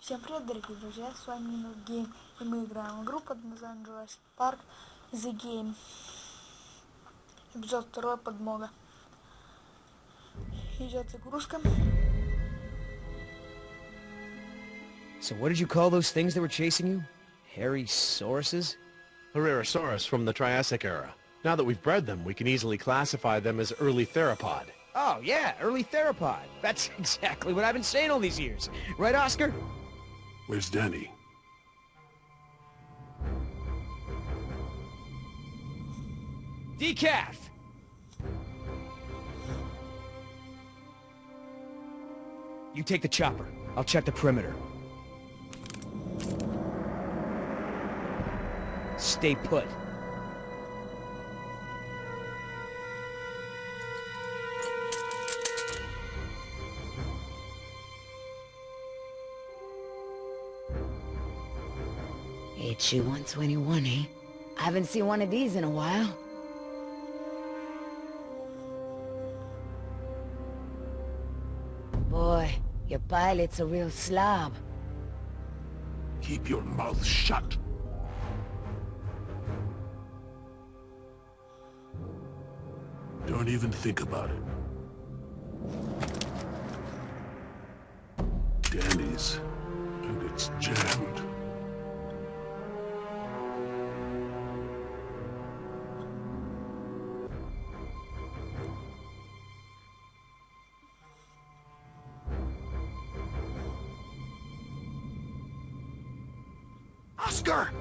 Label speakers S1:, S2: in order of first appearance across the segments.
S1: Всем привет, дорогие друзья, с вами Game, и мы играем в игру под названием Jurassic Park-The Game. Эпизод 2, подмога. Идет загрузка.
S2: So what did you call those things that were chasing you? Hairy sauruses?
S3: Herrerasaurus from the Triassic era. Now that we've bred them, we can easily classify them as early theropod.
S2: Oh, yeah, early theropod. That's exactly what I've been saying all these years. Right, Oscar?
S4: Where's Danny?
S2: Decaf! You take the chopper. I'll check the perimeter. Stay put.
S5: HU-121, eh? I haven't seen one of these in a while. Boy, your pilot's a real slob.
S4: Keep your mouth shut. Don't even think about it. Danny's, and it's jammed.
S2: Oscar!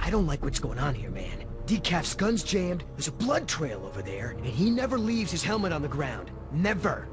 S2: I don't like what's going on here, man. Decaf's gun's jammed, there's a blood trail over there, and he never leaves his helmet on the ground. Never.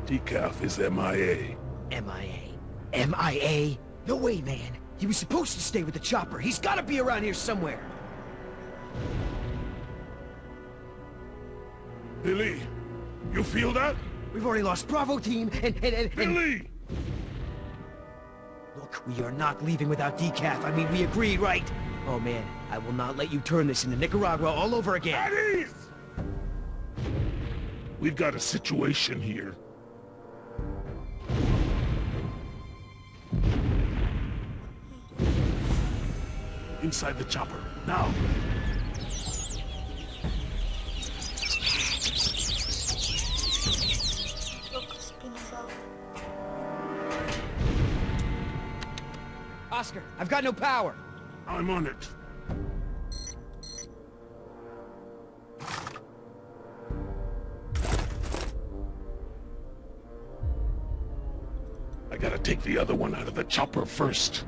S4: Decaf is MIA.
S2: MIA? MIA? No way, man. He was supposed to stay with the chopper. He's gotta be around here somewhere.
S4: Billy, you feel that?
S2: We've already lost Bravo team, and...
S4: Billy!
S2: Look, we are not leaving without Decaf. I mean, we agreed, right? Oh, man, I will not let you turn this into Nicaragua all over again.
S4: At ease! We've got a situation here. Inside the chopper, now!
S2: Oscar, I've got no power.
S4: I'm on it. I gotta take the other one out of the chopper first.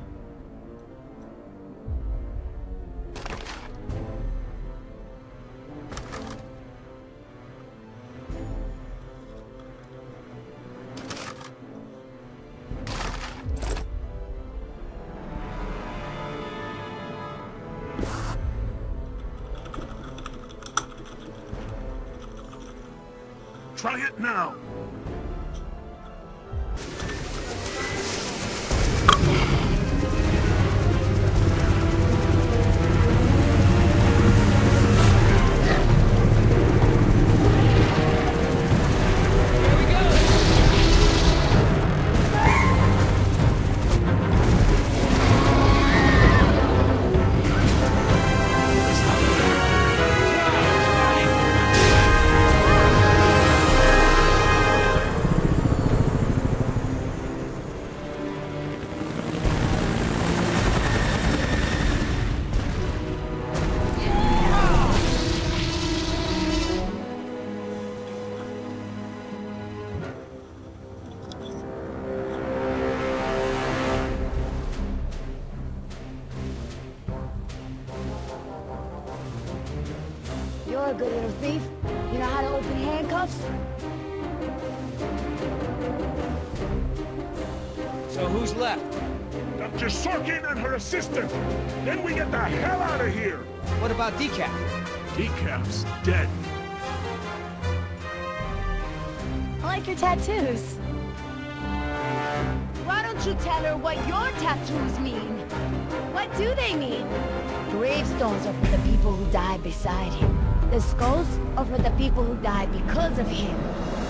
S4: Try it now!
S5: You're a good little thief. You know how to open handcuffs?
S2: So who's left?
S4: Dr. Sorkin and her assistant! Then we get the hell out of here!
S2: What about Decaf?
S4: Decaf's dead.
S5: I like your tattoos. Why don't you tell her what your tattoos mean? What do they mean? Gravestones are for the people who died beside him. The skulls are for the people who died because of him.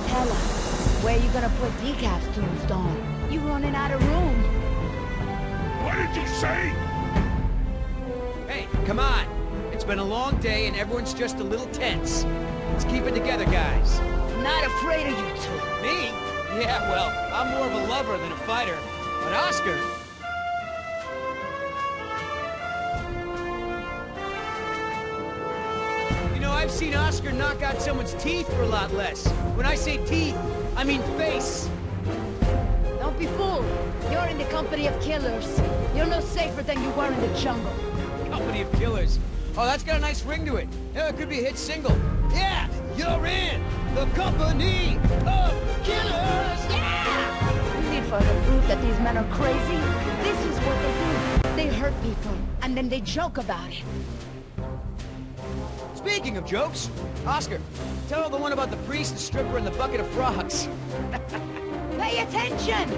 S5: Tell her. Where you gonna put Decaf's tombstone? You running out of room.
S4: What did you say?
S2: Hey, come on. It's been a long day and everyone's just a little tense. Let's keep it together, guys.
S5: Not afraid of you two.
S2: Me? Yeah, well, I'm more of a lover than a fighter. But Oscar... You know, I've seen Oscar knock out someone's teeth for a lot less. When I say teeth, I mean face.
S5: Don't be fooled. You're in the company of killers. You're no safer than you were in the jungle.
S2: Company of killers. Oh, that's got a nice ring to it. Yeah, it could be a hit single. Yeah, you're in the company of killers. Yeah!
S5: You need further proof that these men are crazy? This is what they do. They hurt people, and then they joke about it.
S2: Speaking of jokes, Oscar, tell the one about the priest, the stripper, and the bucket of frogs.
S5: Pay attention!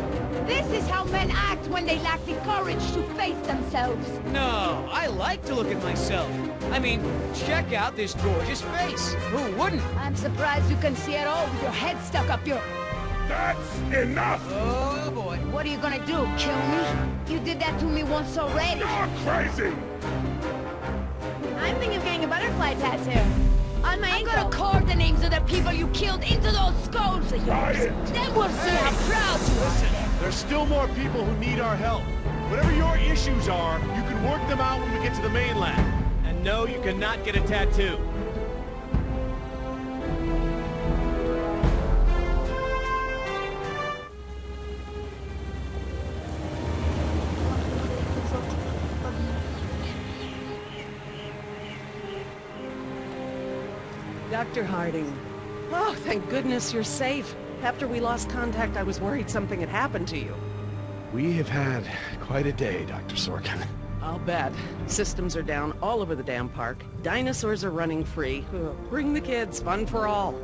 S5: This is how men act when they lack the courage to face themselves.
S2: No, I like to look at myself. I mean, check out this gorgeous face. Who wouldn't?
S5: I'm surprised you can see at all with your head stuck up your...
S4: That's enough!
S2: Oh, boy.
S5: What are you gonna do, kill me? You did that to me once already.
S4: You're crazy!
S5: I'm thinking of getting a butterfly tattoo. On my ankle. I'm gonna carve the names of the people you killed into those skulls of yours.
S4: Riot.
S5: Then we'll see how proud you are.
S3: There's still more people who need our help. Whatever your issues are, you can work them out when we get to the mainland. And no, you cannot get a tattoo.
S6: Dr. Harding. Oh, thank goodness you're safe. After we lost contact, I was worried something had happened to you.
S3: We have had quite a day, Dr. Sorkin.
S6: I'll bet. Systems are down all over the damn park. Dinosaurs are running free. Ugh, bring the kids, fun for all.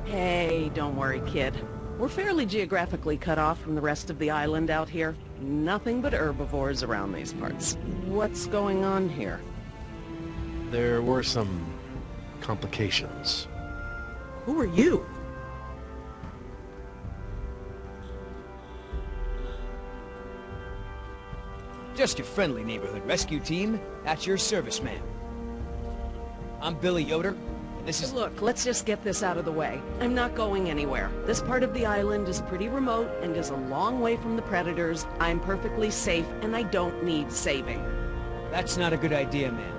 S6: Hey, don't worry, kid. We're fairly geographically cut off from the rest of the island out here. Nothing but herbivores around these parts. What's going on here?
S3: There were some complications.
S6: Who are you?
S2: Just your friendly neighborhood rescue team. At your service, ma'am. I'm Billy Yoder, and this is...
S6: Look, let's just get this out of the way. I'm not going anywhere. This part of the island is pretty remote and is a long way from the predators. I'm perfectly safe, and I don't need saving.
S2: That's not a good idea, ma'am.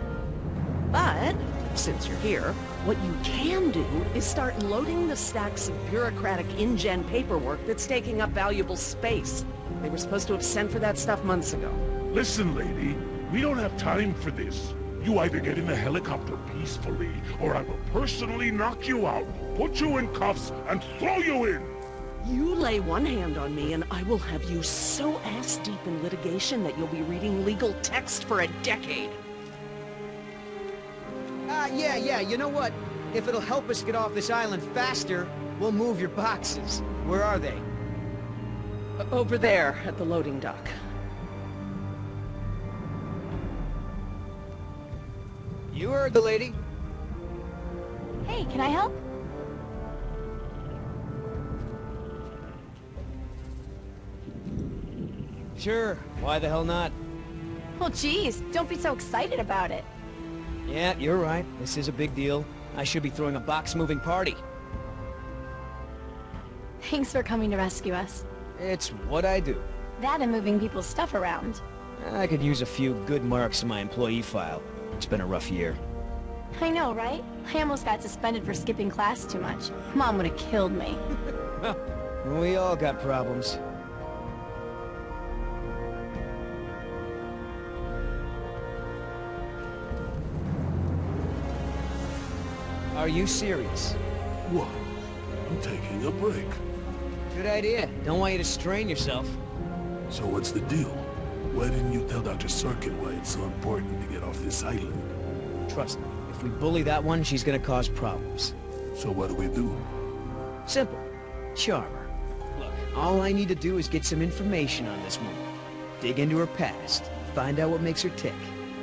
S6: But, since you're here, what you can do is start loading the stacks of bureaucratic InGen paperwork that's taking up valuable space. They were supposed to have sent for that stuff months ago.
S4: Listen, lady, we don't have time for this. You either get in the helicopter peacefully, or I will personally knock you out, put you in cuffs, and throw you in!
S6: You lay one hand on me and I will have you so ass-deep in litigation that you'll be reading legal text for a decade.
S2: Yeah, you know what? If it'll help us get off this island faster, we'll move your boxes. Where are they?
S6: Over there, at the loading dock.
S2: You heard the lady.
S5: Hey, can I help?
S2: Sure, why the hell not?
S5: Well, geez, don't be so excited about it.
S2: Yeah, you're right. This is a big deal. I should be throwing a box-moving party.
S5: Thanks for coming to rescue us.
S2: It's what I do.
S5: That and moving people's stuff around.
S2: I could use a few good marks in my employee file. It's been a rough year.
S5: I know, right? I almost got suspended for skipping class too much. Mom would have killed me.
S2: Well, we all got problems. Are you serious?
S4: What? I'm taking a break.
S2: Good idea. Don't want you to strain yourself.
S4: So what's the deal? Why didn't you tell Dr. Sorkin why it's so important to get off this island?
S2: Trust me, if we bully that one, she's gonna cause problems.
S4: So what do we do?
S2: Simple. Charm her. Look, all I need to do is get some information on this woman. Dig into her past. Find out what makes her tick.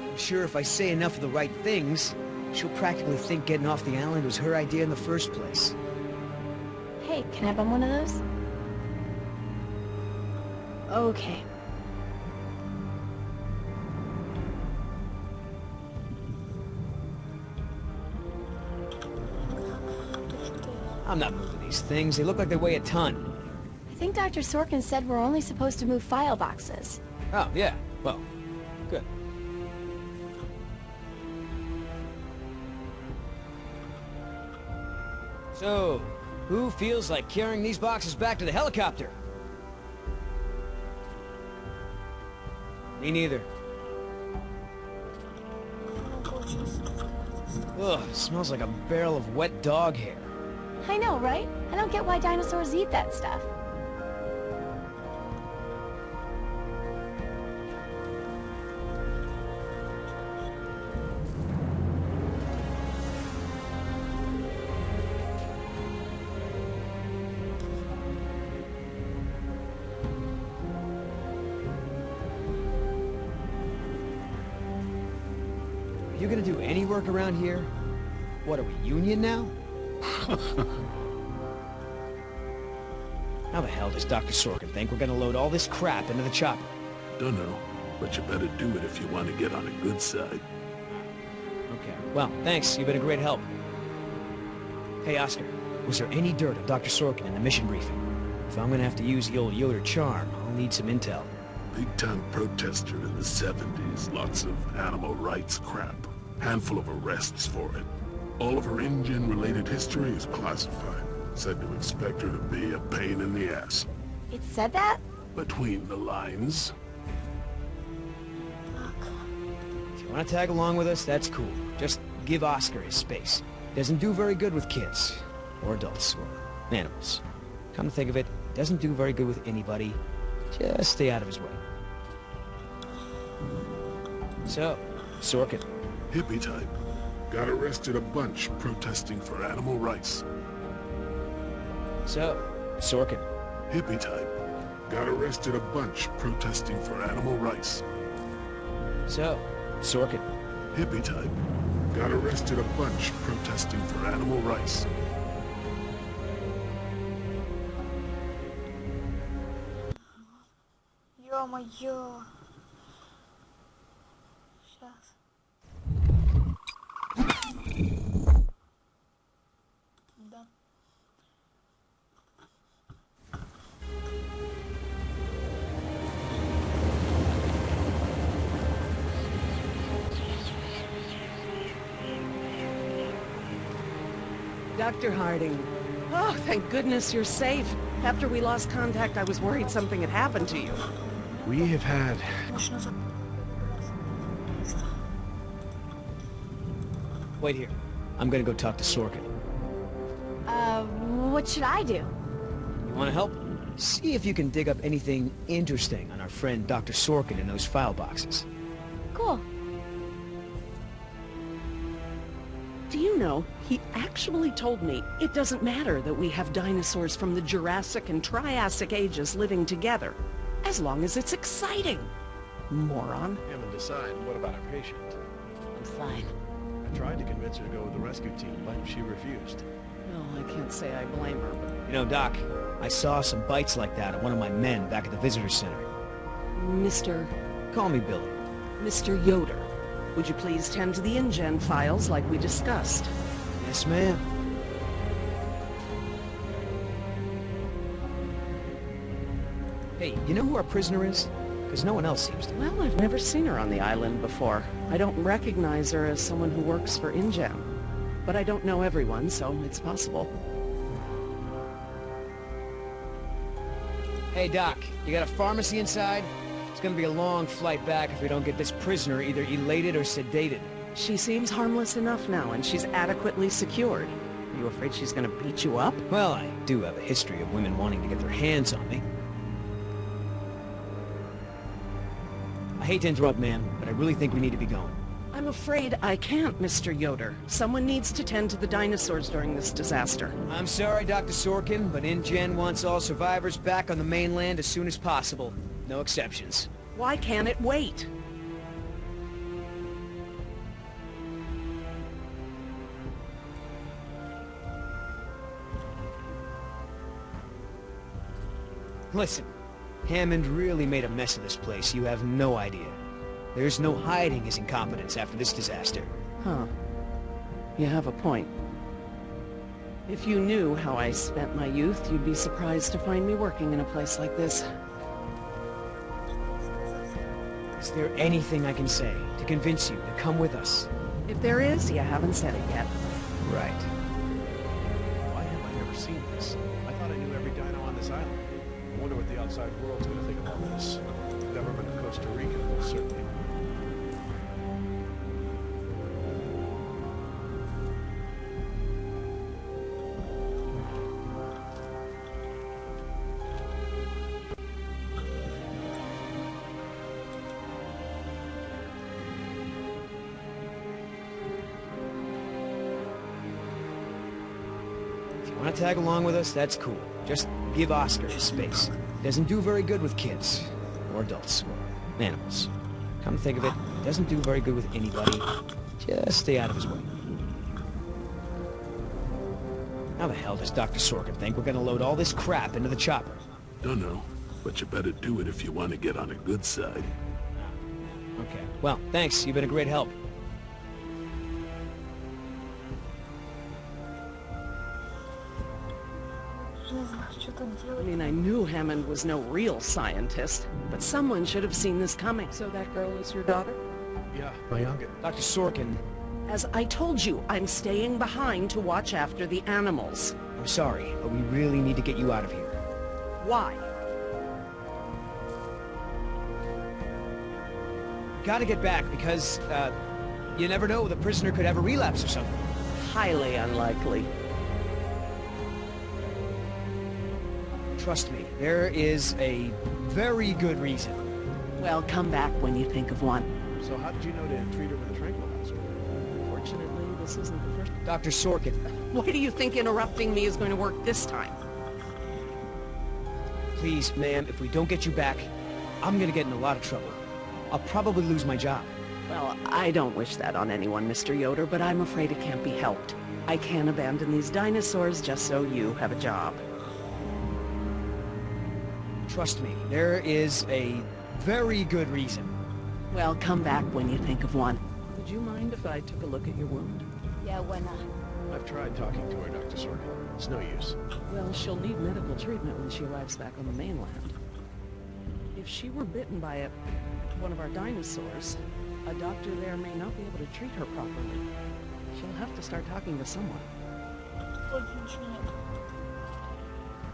S2: I'm sure if I say enough of the right things, she'll practically think getting off the island was her idea in the first place.
S5: Hey, Hey, can I bum one of those? Okay.
S2: I'm not moving these things. They look like they weigh a ton.
S5: I think Dr. Sorkin said we're only supposed to move file boxes.
S2: Oh, yeah. Well, good. So, who feels like carrying these boxes back to the helicopter? Me neither. Ugh, smells like a barrel of wet dog hair.
S5: I know, right? I don't get why dinosaurs eat that stuff.
S2: Are you gonna do any work around here? What, are we union now? How the hell does Dr. Sorkin think we're gonna load all this crap into the chopper?
S4: Dunno, but you better do it if you want to get on the good side.
S2: Okay, well, thanks. You've been a great help. Hey, Oscar, was there any dirt on Dr. Sorkin in the mission briefing? If I'm gonna have to use the old Yoder charm, I'll need some intel.
S4: Big-time protester in the 70s. Lots of animal rights crap. Handful of arrests for it. All of her InGen-related history is classified. Said to expect her to be a pain in the ass.
S5: It said that?
S4: Between the lines.
S2: If you want to tag along with us, that's cool. Just give Oscar his space. Doesn't do very good with kids. Or adults. Or animals. Come to think of it, doesn't do very good with anybody. Just stay out of his way. So, Sorkin.
S4: Hippie type. Got arrested a bunch protesting for animal rights.
S2: So, Sorkin.
S4: Hippie type. Got arrested a bunch protesting for animal rights.
S2: So, Sorkin.
S4: Hippie type. Got arrested a bunch protesting for animal rights.
S1: Ё-моё. Сейчас. Да.
S6: Dr. Harding. Oh, thank goodness you're safe. After we lost contact, I was worried something had happened to you.
S3: We have had
S1: Можно за...
S2: Wait here. I'm gonna go talk to Sorkin.
S5: What should I do?
S2: You wanna help? See if you can dig up anything interesting on our friend Dr. Sorkin in those file boxes.
S5: Cool.
S6: Do you know, he actually told me it doesn't matter that we have dinosaurs from the Jurassic and Triassic ages living together, as long as it's exciting. Moron.
S3: haven't decided. What about our patient?
S5: I'm fine.
S3: I tried to convince her to go with the rescue team, but she refused.
S6: Well, I can't say I blame her, but...
S2: You know, Doc, I saw some bites like that on one of my men back at the visitor center.
S6: Mr.
S2: Call me Billy.
S6: Mr. Yoder, would you please tend to the InGen files like we discussed?
S2: Yes, ma'am. Hey, you know who our prisoner is? Because no one else seems to.
S6: Well, I've never seen her on the island before. I don't recognize her as someone who works for InGen. But I don't know everyone, so it's possible.
S2: Hey, Doc, you got a pharmacy inside? It's gonna be a long flight back if we don't get this prisoner either elated or sedated.
S6: She seems harmless enough now, and she's adequately secured. Are you afraid she's gonna beat you up?
S2: Well, I do have a history of women wanting to get their hands on me. I hate to interrupt, ma'am, but I really think we need to be going.
S6: I'm afraid I can't, Mr. Yoder. Someone needs to tend to the dinosaurs during this disaster.
S2: I'm sorry, Dr. Sorkin, but InGen wants all survivors back on the mainland as soon as possible. No exceptions.
S6: Why can't it wait?
S2: Listen, Hammond really made a mess of this place. You have no idea. There's no hiding his incompetence after this disaster.
S6: Huh. You have a point. If you knew how I spent my youth, you'd be surprised to find me working in a place like this.
S2: Is there anything I can say to convince you to come with us?
S6: If there is, you haven't said it yet.
S2: Right.
S3: Why have I never seen this? I thought I knew every dino on this island. I wonder what the outside world's gonna think of all this. The government of Costa Rica will certainly.
S2: If you want to tag along with us, that's cool. Just give Oscar his space. Doesn't do very good with kids. Or adults. Or animals. Come to think of it, doesn't do very good with anybody. Just stay out of his way. How the hell does Dr. Sorkin think we're gonna load all this crap into the chopper?
S4: Don't know, but you better do it if you want to get on a good side.
S2: Okay. Well, thanks. You've been a great help.
S1: Что-то
S6: I
S1: делать.
S6: mean, I knew Hammond was no real scientist, but someone should have seen this coming. So that girl is your daughter?
S3: Yeah, my youngest.
S2: Dr. Sorkin,
S6: As I told you, I'm staying behind to watch after the animals.
S2: I'm sorry, but we really need to get you out of here.
S6: Why?
S2: Gotta get back because, you never know, the prisoner could have a relapse or something.
S6: Highly unlikely.
S2: Trust me, there is a very good reason.
S6: Well, come back when you think of one.
S3: So how did you know to treat her with a tranquilizer?
S6: Fortunately, this isn't the first...
S2: Dr. Sorkin,
S6: Why do you think interrupting me is going to work this time?
S2: please, ma'am, if we don't get you back, I'm gonna get in a lot of trouble. I'll probably lose my job.
S6: Well, I don't wish that on anyone, Mr. Yoder, but I'm afraid it can't be helped. I can't abandon these dinosaurs just so you have a job.
S2: Trust me, there is a very good reason.
S6: Well, come back when you think of one. Would you mind if I took a look at your wound?
S5: Yeah, why not?
S3: I've tried talking to her, Dr. Sorkin. It's no use.
S6: Well, she'll need medical treatment when she arrives back on the mainland. If she were bitten by one of our dinosaurs, a doctor there may not be able to treat her properly. She'll have to start talking to someone.
S1: Вроде ничего нет.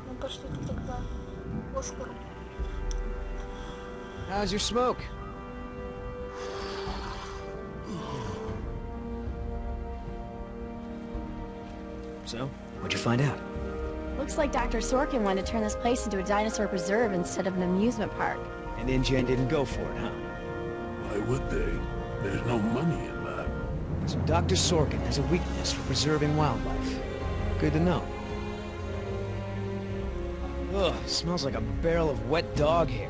S1: Ну пошли тогда к Оскару.
S2: How's your smoke? So, what'd you find out?
S5: Looks like Dr. Sorkin wanted to turn this place into a dinosaur preserve instead of an amusement park.
S2: And InGen didn't go for it, huh?
S4: Why would they? There's no money in that.
S2: So Dr. Sorkin has a weakness for preserving wildlife. Good to know. Ugh, smells like a barrel of wet dog hair.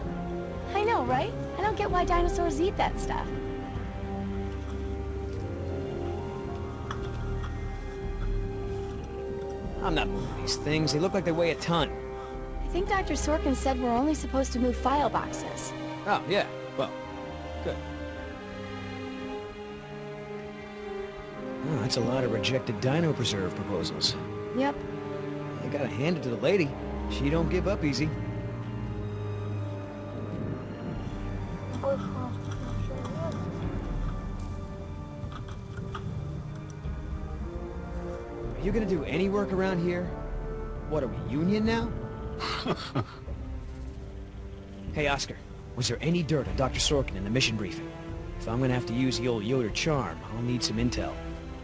S5: I know, right? I don't get why dinosaurs eat that stuff.
S2: I'm not moving these things. They look like they weigh a ton.
S5: I think Dr. Sorkin said we're only supposed to move file boxes.
S2: Oh, yeah. Well, good. Oh, that's a lot of rejected dino preserve proposals.
S5: Yep.
S2: I gotta hand it to the lady. She don't give up easy.
S1: Больше у нас тут ничего нет.
S2: Are you gonna do any work around here? What, are we union now? Hey, Oscar. Was there any dirt on Dr. Sorkin in the mission briefing? If I'm gonna have to use the old Yoder charm, I'll need some intel.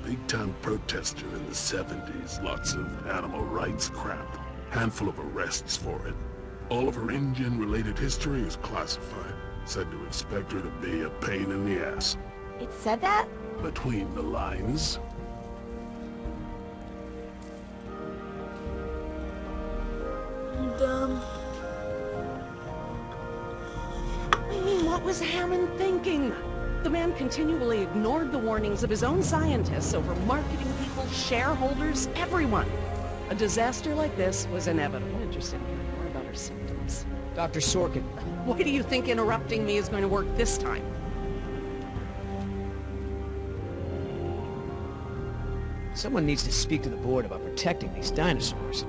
S4: Big-time protester in the 70s. Lots of animal rights crap. Handful of arrests for it. All of her InGen-related history is classified. Said to expect her to be a pain in the ass.
S5: It said that?
S4: Between the lines.
S1: Да.
S6: I mean, what was Hammond thinking? The man continually ignored the warnings of his own scientists over marketing people, shareholders, everyone. A disaster like this was inevitable. I'm interested in hearing more about their symptoms.
S2: Dr. Sorkin.
S6: Why do you think interrupting me is going to work this time?
S2: Someone needs to speak to the board about protecting these dinosaurs.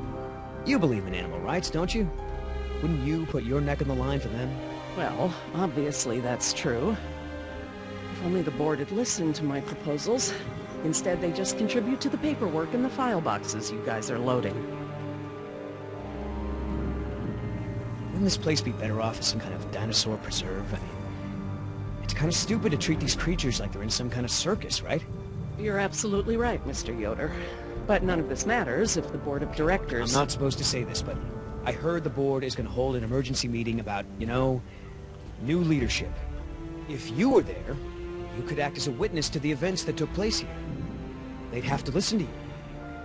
S2: You believe in animal rights, don't you? Wouldn't you put your neck on the line for them?
S6: Well, obviously that's true. If only the board had listened to my proposals. Instead, they just contribute to the paperwork in the file boxes you guys are loading.
S2: Wouldn't this place be better off as some kind of dinosaur preserve? I mean, it's kind of stupid to treat these creatures like they're in some kind of circus, right?
S6: You're absolutely right, Mr. Yoder. But none of this matters if the board of directors...
S2: I'm not supposed to say this, but I heard the board is going to hold an emergency meeting about, you know, new leadership. If you were there, you could act as a witness to the events that took place here. They'd have to listen to you.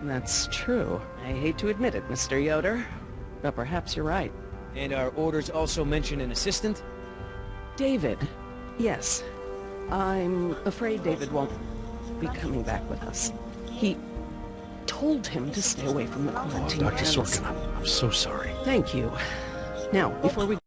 S6: That's true. I hate to admit it, Mr. Yoder, but perhaps you're right.
S2: And our orders also mention an assistant?
S6: David. Yes. I'm afraid David won't be coming back with us. He told him to stay away from the quarantine.
S3: Dr. Sorkin, I'm so sorry.
S6: Thank you. Now, before we...